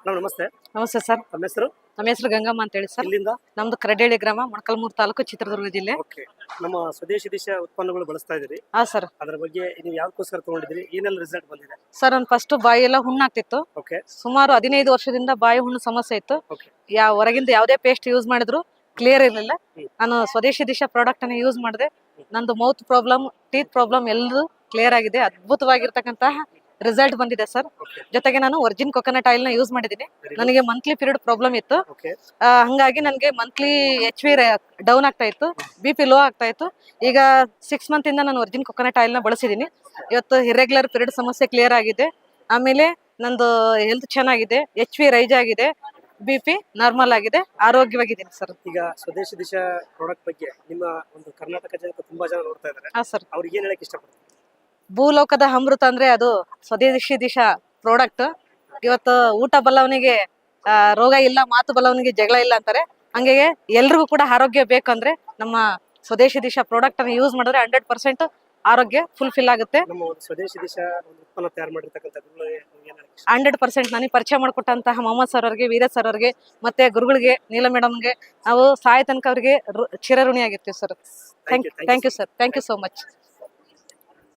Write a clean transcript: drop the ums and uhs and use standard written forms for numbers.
ನಾವು ನಮಸ್ತೆ. ನಮಸ್ತೆ ಸರ್. ನಮ್ಮ ಹೆಸರು? ನಮ್ಮ ಹೆಸರು ಗಂಗಮ್ಮ ಅಂತ ಹೇಳಿ ಸರ್. ಇಲ್ಲಿಂದ? ನಮ್ದು ಕರಡೇಳಿ ಗ್ರಾಮ, ಮೊಳಕಾಲ್ಮೂರು ತಾಲೂಕು, ಚಿತ್ರದುರ್ಗ ಜಿಲ್ಲೆ. ಓಕೆ. ನಮ್ಮ ಸ್ವದೇಶಿ ದಿಶಾ ಉತ್ಪನ್ನಗಳು ಬಳಸ್ತಾ ಇದ್ದೀರಿ. ಹಾ ಸರ್. ಅದರ ಬಗ್ಗೆ ನೀವು ಯಾವ್ದಕ್ಕೋಸ್ಕರ ತಗೊಂಡಿದ್ದೀರಿ, ಏನೆಲ್ಲ ರಿಸಲ್ಟ್ ಬಂದಿದೆ? ಸರ್, ನನ್ ಫಸ್ಟ್ ಬಾಯಿ ಎಲ್ಲ ಹುಣ್ಣಾಗ್ತಿತ್ತು. ಓಕೆ. ಸುಮಾರು 15 ವರ್ಷದಿಂದ ಬಾಯಿ ಹುಣ್ಣು ಸಮಸ್ಯೆ ಇತ್ತು. ಓಕೆ. ಹೊರಗಿಂದ ಯಾವುದೇ ಪೇಸ್ಟ್ ಯೂಸ್ ಮಾಡಿದ್ರು ಕ್ಲಿಯರ್ ಇರಲಿಲ್ಲ. ನಾನು ಸ್ವದೇಶಿ ದಿಶಾ ಪ್ರಾಡಕ್ಟ್ ಅನ್ನು ಯೂಸ್ ಮಾಡಿದೆ. ನಂದು ಮೌತ್ ಪ್ರಾಬ್ಲಮ್, ಟೀತ್ ಪ್ರಾಬ್ಲಮ್ ಎಲ್ಲರೂ ಕ್ಲಿಯರ್ ಆಗಿದೆ. ಅದ್ಭುತವಾಗಿರ್ತಕ್ಕಂತಹ ರಿಸಲ್ಟ್ ಬಂದಿದೆ ಸರ್. ಜೊತೆಗೆ ನಾನು ಒರಿಜಿನ್ ಕೊಕೊನಟ್ ಆಯಿಲ್ ನ ಯೂಸ್ ಮಾಡಿದ್ದೀನಿ. ನನಗೆ ಮಂತ್ಲಿ ಪೀರಿಯಡ್ ಪ್ರಾಬ್ಲಮ್ ಇತ್ತು. ಹಂಗಾಗಿ ನನಗೆ ಮಂತ್ಲಿ HB ಡೌನ್ ಆಗ್ತಾ ಇತ್ತು, BP ಲೋ ಆಗ್ತಾ ಇತ್ತು. ಈಗ 6 ಮಂತ್ ಇಂದ ನಾನು ಒರಿಜಿನ್ ಕೊಕೊನಟ್ ಆಯಿಲ್ ನ ಬಳಸಿದ್ದೀನಿ. ಇವತ್ತು ಇರ್ರೆಗ್ಯುಲರ್ ಪೀರಿಯಡ್ ಸಮಸ್ಯೆ ಕ್ಲಿಯರ್ ಆಗಿದೆ. ಆಮೇಲೆ ನಂದು ಹೆಲ್ತ್ ಚೆನ್ನಾಗಿದೆ, HB ರೈಸ್ ಆಗಿದೆ, BP ನಾರ್ಮಲ್ ಆಗಿದೆ, ಆರೋಗ್ಯವಾಗಿದ್ದೀನಿ ಸರ್. ಈಗ ಸ್ವದೇಶಿ ದಿಶಾ ಪ್ರಾಡಕ್ಟ್ ಬಗ್ಗೆ ನಿಮ್ಮ ಒಂದು ಕರ್ನಾಟಕ ಜನತೆ ತುಂಬಾ ಜನ ನೋಡ್ತಾ ಇದ್ದಾರೆ. ಹಾ ಸರ್. ಅವ್ರಿಗೆ ಏನ್ ಹೇಳಕ್ ಇಷ್ಟಪಡ್ತೀನಿ? ಭೂಲೋಕದ ಅಮೃತ ಅಂದ್ರೆ ಅದು ಸ್ವದೇಶಿ ದಿಶಾ ಪ್ರಾಡಕ್ಟ್. ಇವತ್ತು ಊಟ ಬಲ್ಲವನಿಗೆ ರೋಗ ಇಲ್ಲ, ಮಾತು ಬಲ್ಲವನಿಗೆ ಜಗಳ ಇಲ್ಲ ಅಂತಾರೆ. ಹಂಗೆ ಎಲ್ರಿಗೂ ಕೂಡ ಆರೋಗ್ಯ ಬೇಕಂದ್ರೆ ನಮ್ಮ ಸ್ವದೇಶಿ ದಿಶಾ ಪ್ರಾಡಕ್ಟ್ ಅನ್ನು ಯೂಸ್ ಮಾಡಿದ್ರೆ 100% ಆರೋಗ್ಯ ಫುಲ್ಫಿಲ್ ಆಗುತ್ತೆ. ನಮ್ಮ ಒಂದು ಸ್ವದೇಶಿ ದಿಶಾ ಒಂದು ಉತ್ಪನ್ನ ತಯಾರು ಮಾಡಿರ್ತಕ್ಕಂಥ 100% ನನಗೆ ಪರಿಚಯ ಮಾಡಿಕೊಟ್ಟಂತಹ ಮೊಹಮ್ಮದ್ ಸರ್ ಅವ್ರಿಗೆ, ವೀರ ಸರ್ ಅವ್ರಿಗೆ, ಮತ್ತೆ ಗುರುಗಳಿಗೆ, ನೀಲ ಮೇಡಮ್ಗೆ ನಾವು ಸಾಯ ತನಕ ಅವರಿಗೆ ಚಿರಋಣಿ ಆಗಿರ್ತೀವಿ sir. Thank you sir. Thank you so much.